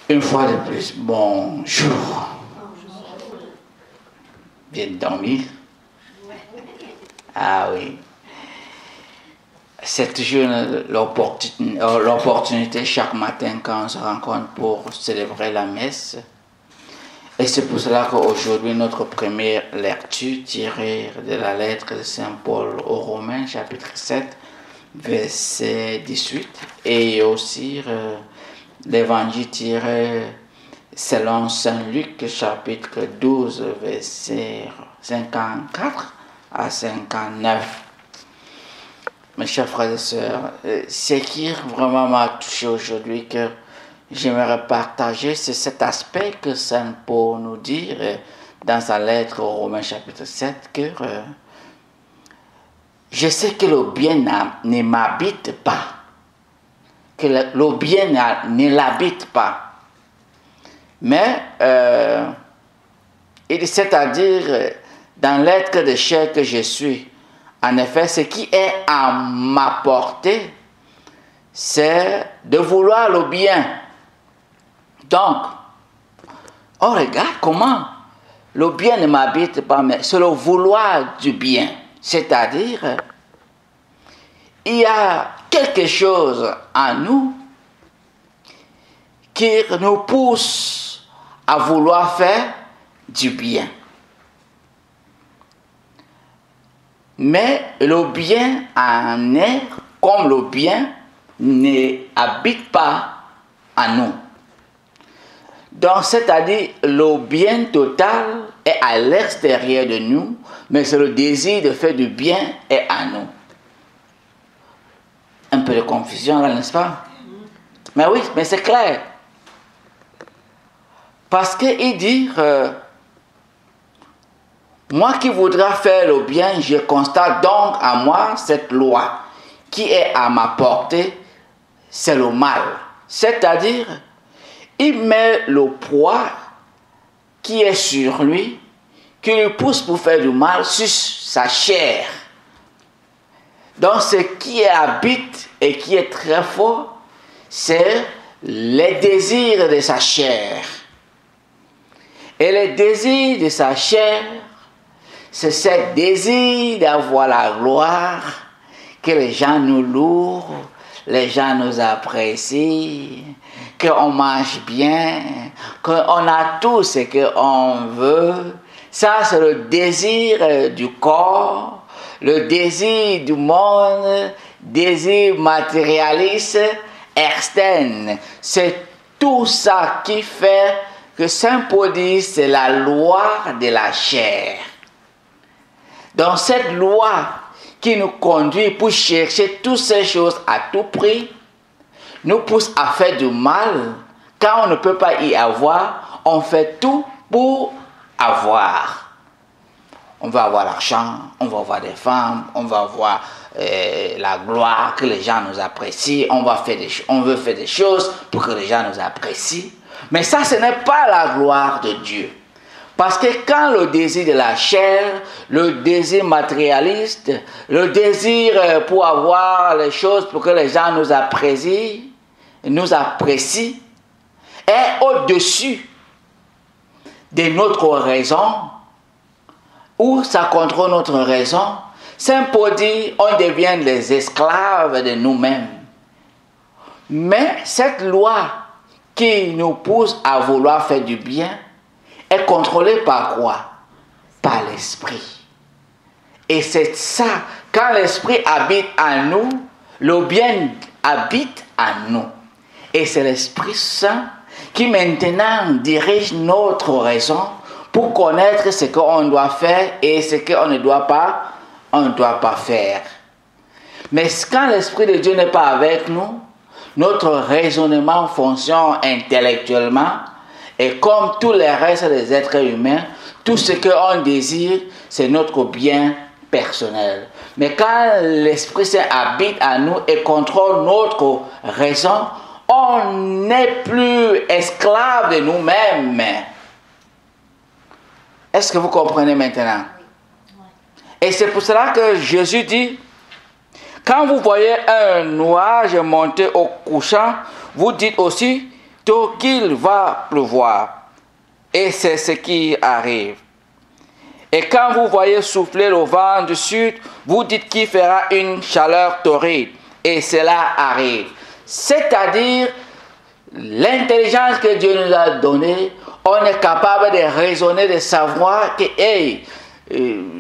Une fois de plus, bonjour. Bien dormir? Ah oui. C'est toujours l'opportunité chaque matin quand on se rencontre pour célébrer la messe. Et c'est pour cela qu'aujourd'hui, notre première lecture tirée de la lettre de Saint Paul aux Romains, chapitre 7, verset 18, et aussi l'évangile tiré selon Saint Luc, chapitre 12, verset 54 à 59. Mes chers frères et sœurs, ce qui vraiment m'a touché aujourd'hui, que j'aimerais partager, c'est cet aspect que Saint Paul nous dit dans sa lettre aux Romains chapitre 7, que je sais que le bien ne m'habite pas, que le bien ne l'habite pas, mais c'est-à-dire dans l'être de chair que je suis, en effet, ce qui est à ma portée, c'est de vouloir le bien. Donc, on regarde comment le bien ne m'habite pas, mais c'est le vouloir du bien. C'est-à-dire, il y a quelque chose en nous qui nous pousse à vouloir faire du bien. Mais le bien en est, comme le bien n'habite pas en nous. Donc, c'est-à-dire, le bien total est à l'extérieur de nous, mais c'est le désir de faire du bien est en nous. Un peu de confusion là, n'est-ce pas? Mais oui, mais c'est clair. Parce qu'il dit, moi qui voudrais faire le bien, je constate donc à moi cette loi qui est à ma portée, c'est le mal. C'est-à-dire, il met le poids qui est sur lui, qui lui pousse pour faire du mal sur sa chair. Donc ce qui habite et qui est très fort, c'est les désirs de sa chair. Et les désirs de sa chair, c'est ce désir d'avoir la gloire, que les gens nous louent, les gens nous apprécient, qu'on mange bien, qu'on a tout ce qu'on veut. Ça, c'est le désir du corps, le désir du monde, désir matérialiste externe. C'est tout ça qui fait que Saint Paul dit c'est la loi de la chair. Donc cette loi qui nous conduit pour chercher toutes ces choses à tout prix, nous pousse à faire du mal. Quand on ne peut pas y avoir, on fait tout pour avoir. On va avoir l'argent, on va avoir des femmes, on va avoir la gloire, que les gens nous apprécient, on veut faire des choses pour que les gens nous apprécient. Mais ça, ce n'est pas la gloire de Dieu. Parce que quand le désir de la chair, le désir matérialiste, le désir pour avoir les choses pour que les gens nous apprécient, est au-dessus de notre raison, ou ça contrôle notre raison, Saint Paul dit, on devient les esclaves de nous-mêmes. Mais cette loi qui nous pousse à vouloir faire du bien est contrôlée par quoi? Par l'esprit. Et c'est ça, quand l'esprit habite en nous, le bien habite en nous. Et c'est l'Esprit Saint qui maintenant dirige notre raison pour connaître ce qu'on doit faire et ce qu'on ne doit pas faire. Mais quand l'Esprit de Dieu n'est pas avec nous, notre raisonnement fonctionne intellectuellement et comme tous les restes des êtres humains, tout ce qu'on désire, c'est notre bien personnel. Mais quand l'Esprit Saint habite en nous et contrôle notre raison, on n'est plus esclave de nous-mêmes. Est-ce que vous comprenez maintenant? Et c'est pour cela que Jésus dit, quand vous voyez un nuage monter au couchant, vous dites aussi, aussitôt qu'il va pleuvoir. Et c'est ce qui arrive. Et quand vous voyez souffler le vent du sud, vous dites qu'il fera une chaleur torride. Et cela arrive. C'est-à-dire, l'intelligence que Dieu nous a donnée, on est capable de raisonner, de savoir que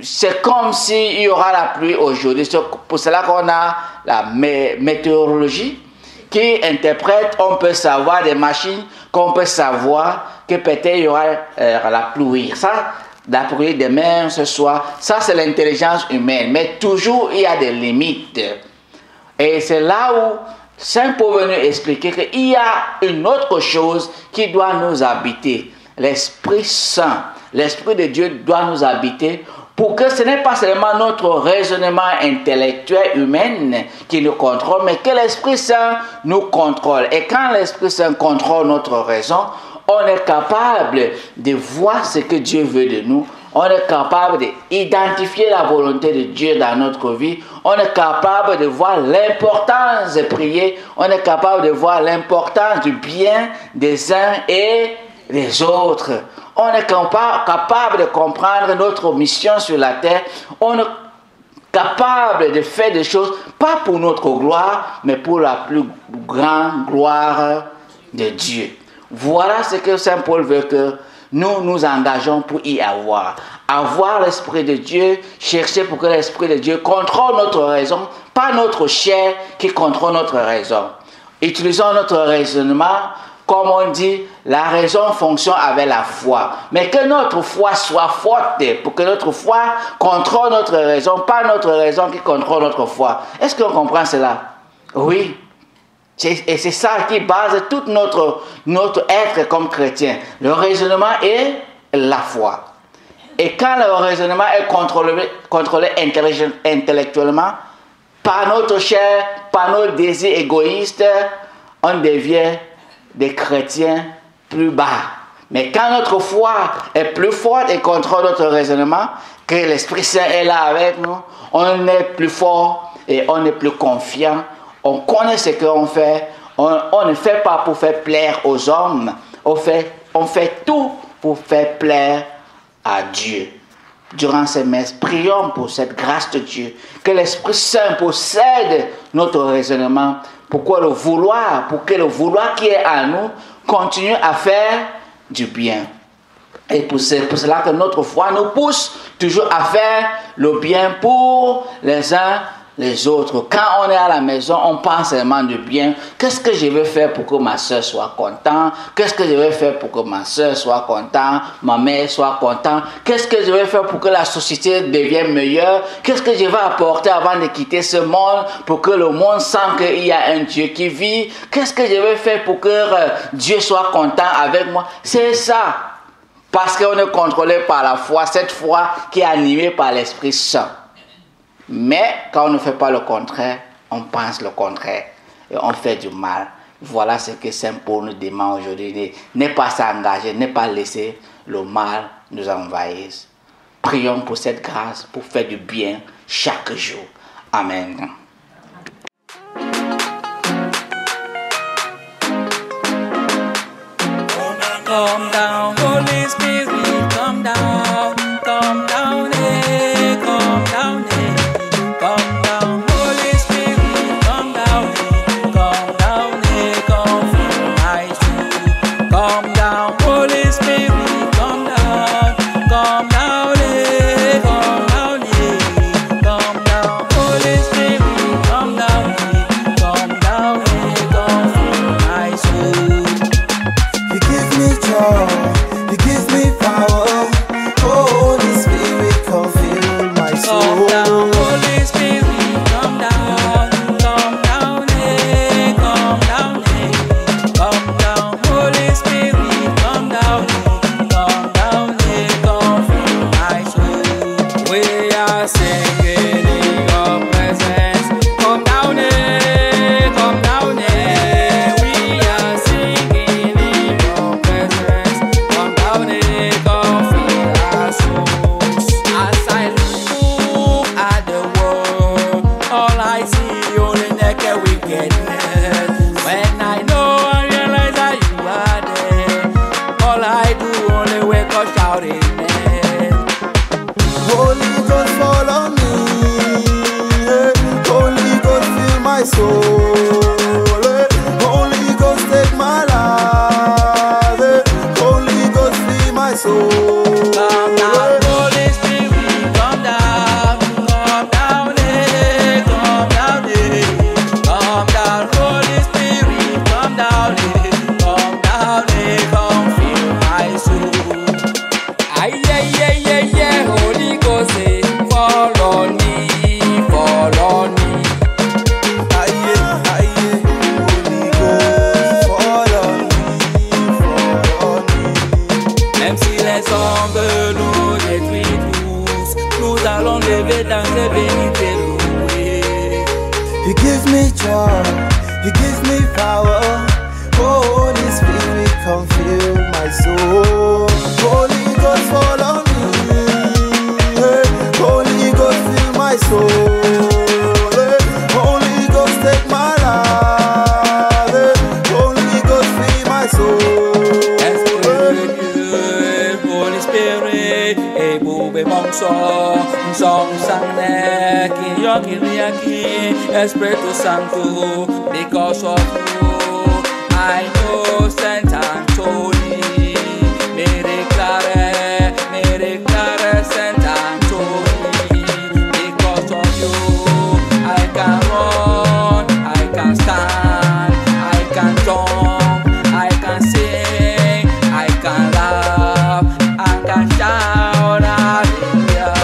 c'est comme s'il y aura la pluie aujourd'hui. C'est pour cela qu'on a la météorologie qui interprète, on peut savoir des machines, qu'on peut savoir que peut-être il y aura la pluie. Ça, la pluie demain, ce soir, ça c'est l'intelligence humaine. Mais toujours, il y a des limites. Et c'est là où Saint Paul veut nous expliquer qu'il y a une autre chose qui doit nous habiter. L'Esprit Saint, l'Esprit de Dieu doit nous habiter pour que ce n'est pas seulement notre raisonnement intellectuel humain qui nous contrôle, mais que l'Esprit Saint nous contrôle. Et quand l'Esprit Saint contrôle notre raison, on est capable de voir ce que Dieu veut de nous. On est capable d'identifier la volonté de Dieu dans notre vie. On est capable de voir l'importance de prier. On est capable de voir l'importance du bien des uns et des autres. On est capable de comprendre notre mission sur la terre. On est capable de faire des choses, pas pour notre gloire, mais pour la plus grande gloire de Dieu. Voilà ce que Saint Paul veut que nous nous engageons pour y avoir. Avoir l'Esprit de Dieu, chercher pour que l'Esprit de Dieu contrôle notre raison, pas notre chair qui contrôle notre raison. Utilisons notre raisonnement, comme on dit, la raison fonctionne avec la foi. Mais que notre foi soit forte, pour que notre foi contrôle notre raison, pas notre raison qui contrôle notre foi. Est-ce qu'on comprend cela? Oui. Et c'est ça qui base tout notre être comme chrétien. Le raisonnement et la foi. Et quand le raisonnement est contrôlé intellectuellement, par notre chair, par nos désirs égoïstes, on devient des chrétiens plus bas. Mais quand notre foi est plus forte et contrôle notre raisonnement, que l'Esprit Saint est là avec nous, on est plus fort et on est plus confiant. On connaît ce qu'on fait. On ne fait pas pour faire plaire aux hommes. On fait tout pour faire plaire à Dieu. Durant ces messes, prions pour cette grâce de Dieu. Que l'Esprit Saint possède notre raisonnement. Pour que le vouloir qui est en nous continue à faire du bien. Et c'est pour cela que notre foi nous pousse toujours à faire le bien pour les uns les autres. Quand on est à la maison, on pense seulement du bien. Qu'est-ce que je vais faire pour que ma soeur soit contente? Qu'est-ce que je vais faire pour que ma soeur soit contente? Ma mère soit contente? Qu'est-ce que je vais faire pour que la société devienne meilleure? Qu'est-ce que je vais apporter avant de quitter ce monde pour que le monde sente qu'il y a un Dieu qui vit? Qu'est-ce que je vais faire pour que Dieu soit content avec moi? C'est ça. Parce qu'on est contrôlé par la foi, cette foi qui est animée par l'Esprit Saint. Mais quand on ne fait pas le contraire, on pense le contraire et on fait du mal. Voilà ce que Saint Paul nous demande aujourd'hui. Ne pas s'engager, ne pas laisser le mal nous envahir. Prions pour cette grâce, pour faire du bien chaque jour. Amen. Come down, Holy Spirit, come down, hey, come down, hey. Come down, Holy Spirit, come down, hey, come fill my soul. Come down, Holy Spirit, come down, hey, come down, Holy Spirit, come down, hey, come fill my soul. You give me joy, you give me power. soul. Holy Ghost, take my life. Holy Ghost, fill my soul. Come down, Holy Spirit, come down, eh, come down, eh. Come down, Holy Spirit, come down, eh, come fill my soul. Aye, Holy Ghost, eh, fall on me, fall on me. Aye, Holy Ghost, fall on me, fall on me. Même si les ombres nous détruisent, nous allons lever dans ces bénites et louer. You give me joy, you give me power. Holy Spirit, come fill my soul. Holy Ghost, fall on me. Hey, Holy Ghost, fill my soul. Hey, Holy Ghost, take my life. Hey, Holy Ghost, fill my soul. Esprit de Dieu, Holy Spirit, et boube mon son sang qui yokiriaki, Espiritu Santo, because of you, I know Saint Anthony, me declare Saint Anthony, because of you, I can run, I can stand, I can jump, I can sing, I can laugh, I can shout, hallelujah.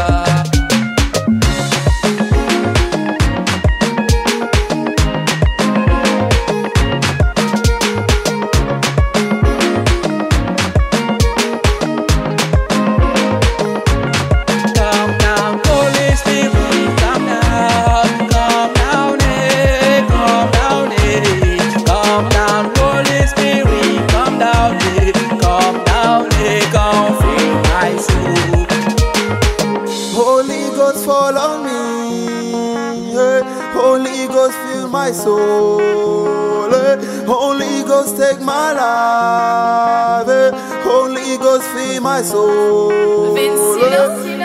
Come down, Holy Spirit, come down, eh, come down, eh. Come down, Holy Spirit, come down, eh, come fill my soul. Holy Ghost, fall on me. Hey, Holy Ghost, fill my soul. Hey, Holy Ghost, take my life. Hey, Holy Ghost, fill my soul. Vinci,